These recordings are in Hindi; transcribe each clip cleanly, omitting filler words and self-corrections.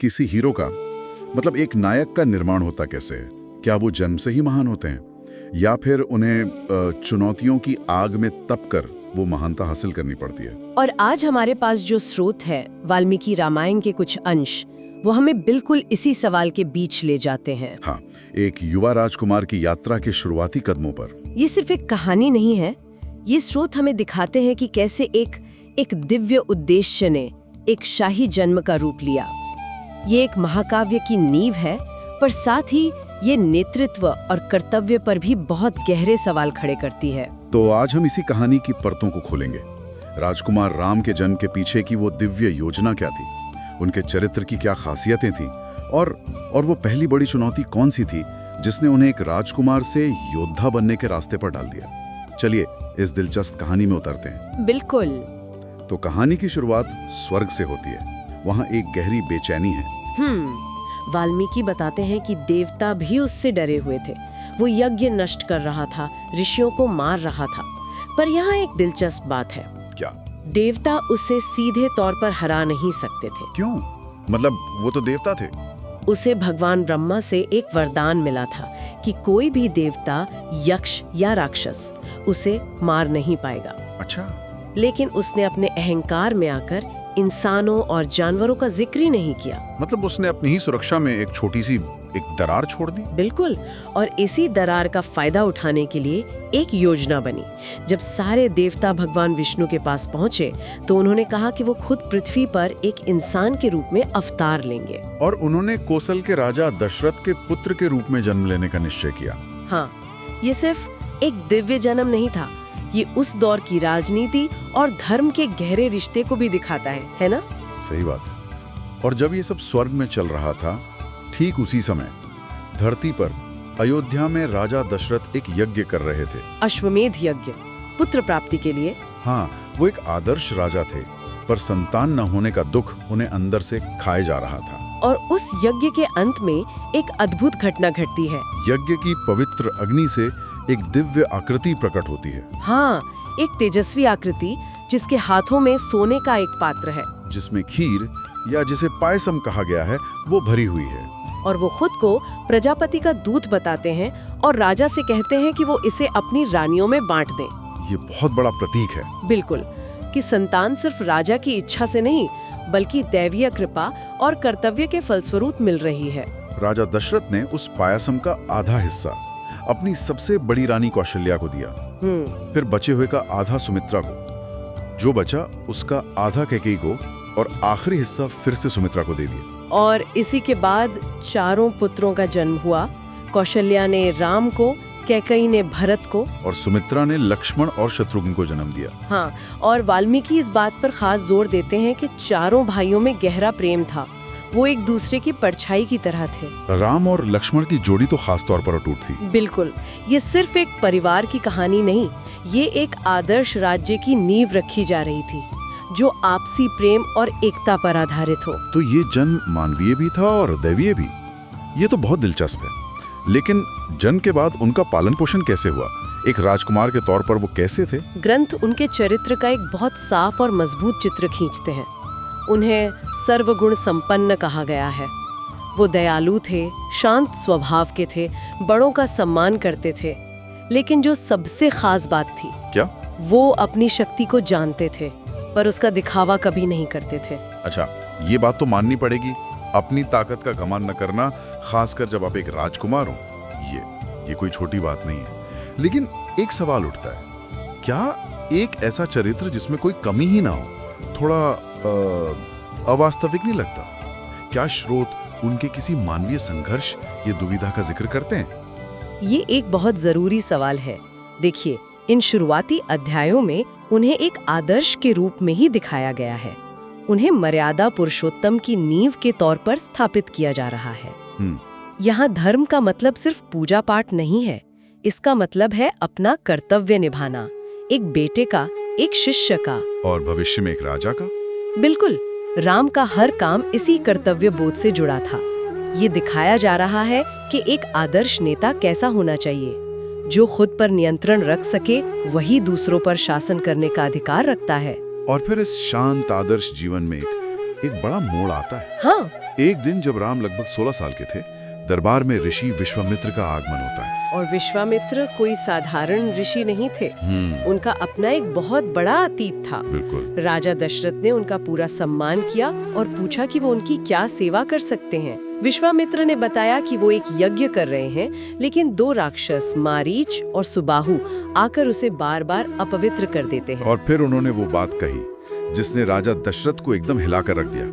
किसी हीरो का, मतलब एक नायक का निर्माण होता कैसे है? क्या वो जन्म से ही महान होते हैं या फिर उन्हें चुनौतियों की आग में तप कर वो महानता हासिल करनी पड़ती है? और आज हमारे पास जो स्रोत है, वाल्मीकि रामायण के कुछ अंश, वो हमें बिल्कुल इसी सवाल के बीच ले जाते हैं। हाँ, एक युवा राजकुमार की यात्रा के शुरुआती कदमों पर। ये सिर्फ एक कहानी नहीं है, ये स्रोत हमें दिखाते हैं कि कैसे एक दिव्य उद्देश्य ने एक शाही जन्म का रूप लिया। ये एक महाकाव्य की नींव है, पर साथ ही ये नेतृत्व और कर्तव्य पर भी बहुत गहरे सवाल खड़े करती है। तो आज हम इसी कहानी की परतों को खोलेंगे। राजकुमार राम के जन्म के पीछे की वो दिव्य योजना क्या थी, उनके चरित्र की क्या खासियतें थीं, और वो पहली बड़ी चुनौती कौन सी थी जिसने उन्हें एक राजकुमार से योद्धा बनने के रास्ते पर डाल दिया। चलिए इस दिलचस्प कहानी में उतरते हैं। बिल्कुल। तो कहानी की शुरुआत स्वर्ग से होती है। वहाँ एक गहरी बेचैनी है। वाल्मीकि बताते हैं कि देवता भी उससे डरे हुए थे। वो यज्ञ नष्ट कर रहा था, ऋषियों को मार रहा था। पर यहाँ एक दिलचस्प बात है। क्या? देवता उसे सीधे तौर पर हरा नहीं सकते थे। क्यों? मतलब वो तो देवता थे। उसे भगवान ब्रह्मा से एक वरदान मिला था कि कोई भी देवता, यक्ष या राक्षस उसे मार नहीं पाएगा। अच्छा। लेकिन उसने अपने अहंकार में आकर इंसानों और जानवरों का जिक्र ही नहीं किया। मतलब उसने अपनी ही सुरक्षा में एक छोटी सी एक दरार छोड़ दी। बिल्कुल। और इसी दरार का फायदा उठाने के लिए एक योजना बनी। जब सारे देवता भगवान विष्णु के पास पहुंचे तो उन्होंने कहा कि वो खुद पृथ्वी पर एक इंसान के रूप में अवतार लेंगे। और उन्होंने कौशल के राजा दशरथ के पुत्र के रूप में जन्म लेने का निश्चय किया। हाँ, ये सिर्फ एक दिव्य जन्म नहीं था, ये उस दौर की राजनीति और धर्म के गहरे रिश्ते को भी दिखाता है ना? सही बात है। और जब ये सब स्वर्ग में चल रहा था, ठीक उसी समय धरती पर अयोध्या में राजा दशरथ एक यज्ञ कर रहे थे। अश्वमेध यज्ञ, पुत्र प्राप्ति के लिए। हाँ, वो एक आदर्श राजा थे, पर संतान न होने का दुख उन्हें अंदर से खाए जा रहा था। और उस यज्ञ के अंत में एक अद्भुत घटना घटती है। यज्ञ की पवित्र अग्नि से एक दिव्य आकृति प्रकट होती है। हाँ, एक तेजस्वी आकृति जिसके हाथों में सोने का एक पात्र है, जिसमें खीर या जिसे पायसम कहा गया है वो भरी हुई है। और वो खुद को प्रजापति का दूत बताते हैं और राजा से कहते हैं कि वो इसे अपनी रानियों में बांट दें। ये बहुत बड़ा प्रतीक है। बिल्कुल, कि संतान सिर्फ राजा की इच्छा से नहीं बल्कि दैवीय कृपा और कर्तव्य के फलस्वरूप मिल रही है। राजा दशरथ ने उस पायसम का आधा हिस्सा अपनी सबसे बड़ी रानी कौशल्या को दिया। फिर बचे हुए का आधा सुमित्रा को, जो बचा उसका आधा कैकेयी को, और आखिरी हिस्सा फिर से सुमित्रा को दे दिया। और इसी के बाद 4 पुत्रों का जन्म हुआ। कौशल्या ने राम को, कैकेयी ने भरत को, और सुमित्रा ने लक्ष्मण और शत्रुघ्न को जन्म दिया। हाँ, और वाल्मीकि इस बात पर खास जोर देते हैं कि चारों भाइयों में गहरा प्रेम था। वो एक दूसरे की परछाई की तरह थे। राम और लक्ष्मण की जोड़ी तो खास तौर पर अटूट थी। बिल्कुल, ये सिर्फ एक परिवार की कहानी नहीं, ये एक आदर्श राज्य की नींव रखी जा रही थी जो आपसी प्रेम और एकता पर आधारित हो। तो ये जन्म मानवीय भी था और दैवीय भी। ये तो बहुत दिलचस्प है। लेकिन जन्म के बाद उनका पालन पोषण कैसे हुआ? एक राजकुमार के तौर पर वो कैसे थे? ग्रंथ उनके चरित्र का एक बहुत साफ और मजबूत चित्र खींचते हैं। उन्हें सर्वगुण संपन्न कहा गया है। वो दयालु थे, शांत स्वभाव के थे, बड़ों का सम्मान करते थे। लेकिन जो सबसे खास बात थी, क्या? वो अपनी शक्ति को जानते थे पर उसका दिखावा कभी नहीं करते थे। अच्छा, ये बात तो माननी पड़ेगी। अपनी ताकत का घमंड न करना, खासकर जब आप एक राजकुमार हो, ये कोई छोटी बात नहीं है। लेकिन एक सवाल उठता है, क्या एक ऐसा चरित्र जिसमें कोई कमी ही ना हो थोड़ा अवास्तविक नहीं लगता? क्या स्रोत उनके किसी मानवीय संघर्ष या दुविधा का जिक्र करते हैं? ये एक बहुत जरूरी सवाल है। देखिए, इन शुरुआती अध्यायों में उन्हें एक आदर्श के रूप में ही दिखाया गया है। उन्हें मर्यादा पुरुषोत्तम की नींव के तौर पर स्थापित किया जा रहा है। यहाँ धर्म का मतलब सिर्फ पूजा पाठ नहीं है, इसका मतलब है अपना कर्तव्य निभाना, एक बेटे का, एक शिष्य का, और भविष्य में एक राजा का। बिल्कुल, राम का हर काम इसी कर्तव्य बोध से जुड़ा था। ये दिखाया जा रहा है कि एक आदर्श नेता कैसा होना चाहिए, जो खुद पर नियंत्रण रख सके, वही दूसरों पर शासन करने का अधिकार रखता है। और फिर इस शांत आदर्श जीवन में एक बड़ा मोड़ आता है। हाँ, एक दिन जब राम लगभग 16 साल के थे, दरबार में ऋषि विश्वामित्र का आगमन होता है। और विश्वामित्र कोई साधारण ऋषि नहीं थे। उनका अपना एक बहुत बड़ा अतीत था। बिल्कुल। राजा दशरथ ने उनका पूरा सम्मान किया और पूछा कि वो उनकी क्या सेवा कर सकते हैं। विश्वामित्र ने बताया कि वो एक यज्ञ कर रहे हैं, लेकिन 2 राक्षस मारीच और सुबाहु आकर उसे बार बार अपवित्र कर देते हैं। और फिर उन्होंने वो बात कही जिसने राजा दशरथ को एकदम हिलाकर रख दिया।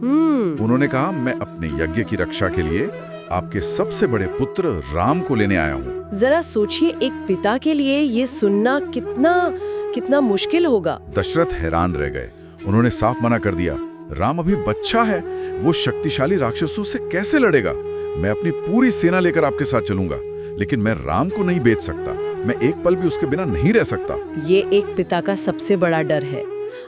उन्होंने कहा, मैं अपने यज्ञ की रक्षा के लिए आपके सबसे बड़े पुत्र राम को लेने आया हूँ। जरा सोचिए, एक पिता के लिए ये सुनना कितना मुश्किल होगा। दशरथ हैरान रह गए। उन्होंने साफ मना कर दिया, राम अभी बच्चा है, वो शक्तिशाली राक्षसों से कैसे लड़ेगा? मैं अपनी पूरी सेना लेकर आपके साथ चलूंगा, लेकिन मैं राम को नहीं बेच सकता। मैं एक पल भी उसके बिना नहीं रह सकता। ये एक पिता का सबसे बड़ा डर है।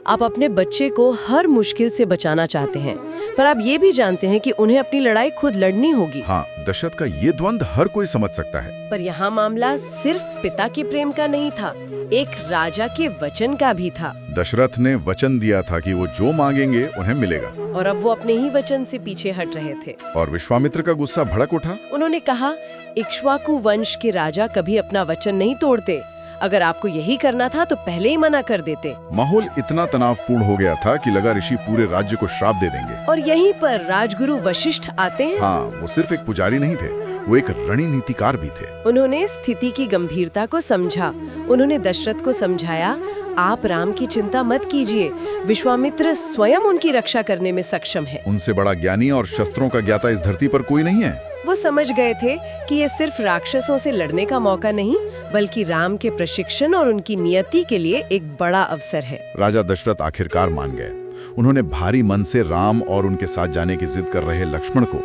आप अपने बच्चे को हर मुश्किल से बचाना चाहते हैं, पर आप ये भी जानते हैं कि उन्हें अपनी लड़ाई खुद लड़नी होगी। हाँ, दशरथ का ये द्वंद्व हर कोई समझ सकता है। पर यहाँ मामला सिर्फ पिता के प्रेम का नहीं था, एक राजा के वचन का भी था। दशरथ ने वचन दिया था कि वो जो मांगेंगे उन्हें मिलेगा, और अब वो अपने ही वचन से पीछे हट रहे थे। और विश्वामित्र का गुस्सा भड़क उठा। उन्होंने कहा, इक्ष्वाकु वंश के राजा कभी अपना वचन नहीं तोड़ते। अगर आपको यही करना था तो पहले ही मना कर देते। माहौल इतना तनावपूर्ण हो गया था कि लगा ऋषि पूरे राज्य को श्राप दे देंगे। और यहीं पर राजगुरु वशिष्ठ आते हैं। हाँ, वो सिर्फ एक पुजारी नहीं थे, वो एक रणनीतिकार भी थे। उन्होंने स्थिति की गंभीरता को समझा। उन्होंने दशरथ को समझाया, आप राम की चिंता मत कीजिए, विश्वामित्र स्वयं उनकी रक्षा करने में सक्षम है। उनसे बड़ा ज्ञानी और शस्त्रों का ज्ञाता इस धरती पर कोई नहीं है। वो समझ गए थे कि ये सिर्फ राक्षसों से लड़ने का मौका नहीं, बल्कि राम के प्रशिक्षण और उनकी नियति के लिए एक बड़ा अवसर है। राजा दशरथ आखिरकार मान गए। उन्होंने भारी मन से राम और उनके साथ जाने की जिद कर रहे लक्ष्मण को,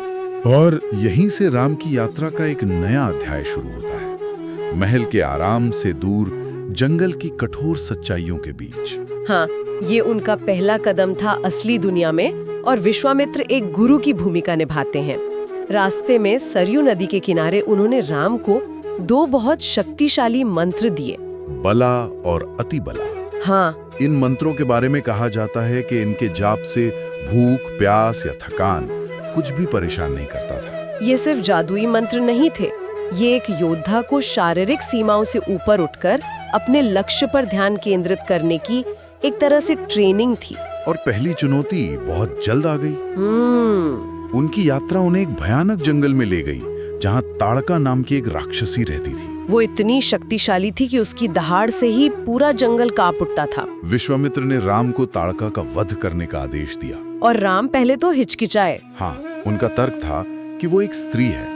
और यहीं से राम की यात्रा का एक नया अध्याय शुरू होता है। महल के आराम से दूर, जंगल की कठोर सच्चाइयों के बीच। हाँ, ये उनका पहला कदम था असली दुनिया में, और विश्वामित्र एक गुरु की भूमिका निभाते हैं। रास्ते में सरयू नदी के किनारे उन्होंने राम को 2 बहुत शक्तिशाली मंत्र दिए, बला और अति बला। हाँ, इन मंत्रों के बारे में कहा जाता है कि इनके जाप से भूख, प्यास या थकान कुछ भी परेशान नहीं करता था। ये सिर्फ जादुई मंत्र नहीं थे, ये एक योद्धा को शारीरिक सीमाओं से ऊपर उठकर अपने लक्ष्य पर ध्यान केंद्रित करने की एक तरह से ट्रेनिंग थी। और पहली चुनौती बहुत जल्द आ गई। उनकी यात्रा उन्हें एक भयानक जंगल में ले गई, जहां ताड़का नाम की एक राक्षसी रहती थी। वो इतनी शक्तिशाली थी कि उसकी दहाड़ से ही पूरा जंगल कांप उठता था। विश्वामित्र ने राम को ताड़का का वध करने का आदेश दिया, और राम पहले तो हिचकिचाए। हाँ, उनका तर्क था कि वो एक स्त्री है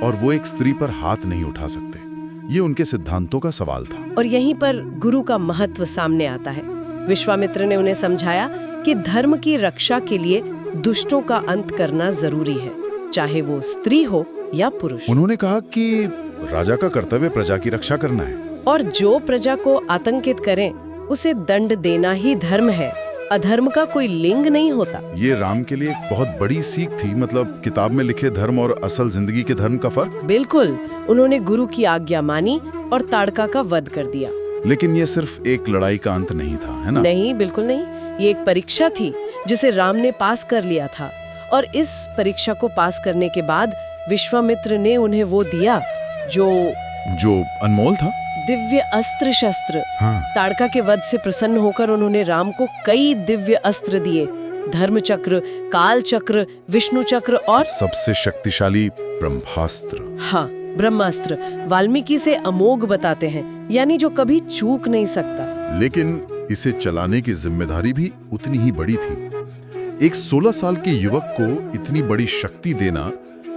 और वो एक स्त्री पर हाथ नहीं उठा सकते। ये उनके सिद्धांतों का सवाल था। और यहीं पर गुरु का महत्व सामने आता है। विश्वामित्र ने उन्हें समझाया कि धर्म की रक्षा के लिए दुष्टों का अंत करना जरूरी है, चाहे वो स्त्री हो या पुरुष। उन्होंने कहा कि राजा का कर्तव्य प्रजा की रक्षा करना है, और जो प्रजा को आतंकित करे उसे दंड देना ही धर्म है। अधर्म का कोई लिंग नहीं होता। ये राम के लिए एक बहुत बड़ी सीख थी, मतलब किताब में लिखे धर्म और असल जिंदगी के धर्म का फर्क। बिल्कुल, उन्होंने गुरु की आज्ञा मानी और ताड़का का वध कर दिया। लेकिन ये सिर्फ एक लड़ाई का अंत नहीं था, है ना? नहीं, बिल्कुल नहीं। ये एक परीक्षा थी जिसे राम ने पास कर लिया था, और इस परीक्षा को पास करने के बाद विश्वामित्र ने उन्हें वो दिया जो अनमोल था, दिव्य अस्त्र शस्त्र। हाँ। ताड़का के वध से प्रसन्न होकर उन्होंने राम को कई दिव्य अस्त्र दिए, धर्म चक्र, काल चक्र, विष्णु चक्र और सबसे शक्तिशाली ब्रह्मास्त्र। हाँ, ब्रह्मास्त्र वाल्मीकि से अमोघ बताते हैं, यानी जो कभी चूक नहीं सकता। लेकिन इसे चलाने की जिम्मेदारी भी उतनी ही बड़ी थी। एक 16 साल के युवक को इतनी बड़ी शक्ति देना,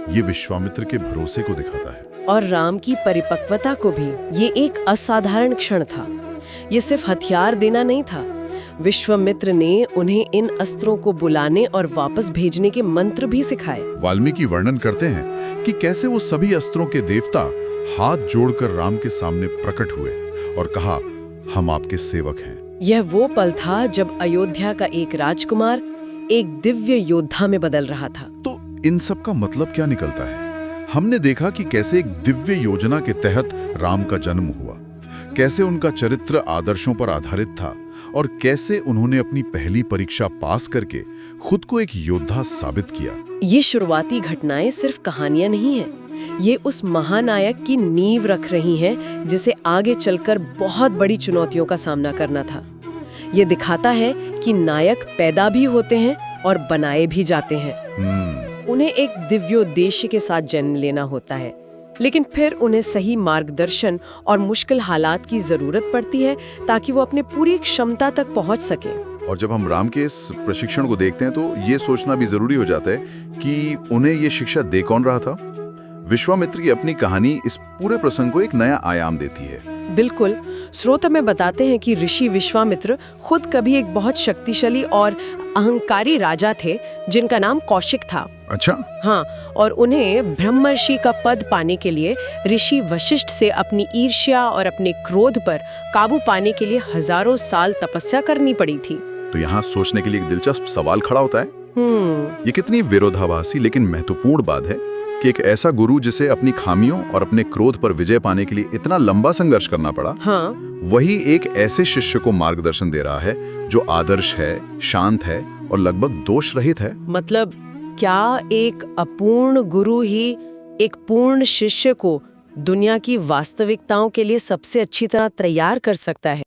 ये विश्वामित्र के भरोसे को दिखाता है, और राम की परिपक्वता को भी। ये एक असाधारण क्षण था। ये सिर्फ हथियार देना नहीं था, विश्वामित्र ने उन्हें इन अस्त्रों को बुलाने और वापस भेजने के मंत्र भी सिखाए। वाल्मीकि वर्णन करते हैं कि कैसे वो सभी अस्त्रों के देवता हाथ जोड़कर राम के सामने प्रकट हुए और कहा, हम आपके सेवक हैं। यह वो पल था जब अयोध्या का एक राजकुमार एक दिव्य योद्धा में बदल रहा था। तो इन सब का मतलब क्या निकलता है? हमने देखा कि कैसे एक दिव्य योजना के तहत राम का जन्म हुआ, कैसे उनका चरित्र आदर्शों पर आधारित था, और कैसे उन्होंने अपनी पहली परीक्षा पास करके खुद को एक योद्धा साबित किया। ये शुरुआती घटनाएं सिर्फ कहानियां नहीं हैं, ये उस महानायक की नींव रख रही हैं जिसे आगे चलकर बहुत बड़ी चुनौतियों का सामना करना था। ये दिखाता है कि नायक पैदा भी होते हैं और बनाए भी जाते हैं। उन्हें एक दिव्योद्देश्य के साथ जन्म लेना होता है, लेकिन फिर उन्हें सही मार्गदर्शन और मुश्किल हालात की जरूरत पड़ती है ताकि वो अपने पूरी क्षमता तक पहुंच सकें। और जब हम राम के इस प्रशिक्षण को देखते हैं तो ये सोचना भी जरूरी हो जाता है कि उन्हें ये शिक्षा दे कौन रहा था। विश्वामित्र की अपनी कहानी इस पूरे प्रसंग को एक नया आयाम देती है। बिल्कुल। स्रोत हमें बताते हैं कि ऋषि विश्वामित्र खुद कभी एक बहुत शक्तिशाली और अहंकारी राजा थे जिनका नाम कौशिक था। अच्छा। हाँ, और उन्हें ब्रह्मर्षि का पद पाने के लिए ऋषि वशिष्ठ से अपनी ईर्ष्या और अपने क्रोध पर काबू पाने के लिए हजारों साल तपस्या करनी पड़ी थी। तो यहाँ सोचने के लिए एक दिलचस्प सवाल खड़ा होता है। ये कितनी विरोधाभासी लेकिन महत्वपूर्ण बात है कि एक ऐसा गुरु जिसे अपनी खामियों और अपने क्रोध पर विजय पाने के लिए इतना लंबा संघर्ष करना पड़ा, वही एक ऐसे शिष्य को मार्गदर्शन दे रहा है जो आदर्श है, शांत है और लगभग दोष रहित है। मतलब क्या एक अपूर्ण गुरु ही एक पूर्ण शिष्य को दुनिया की वास्तविकताओं के लिए सबसे अच्छी तरह तैयार कर सकता है?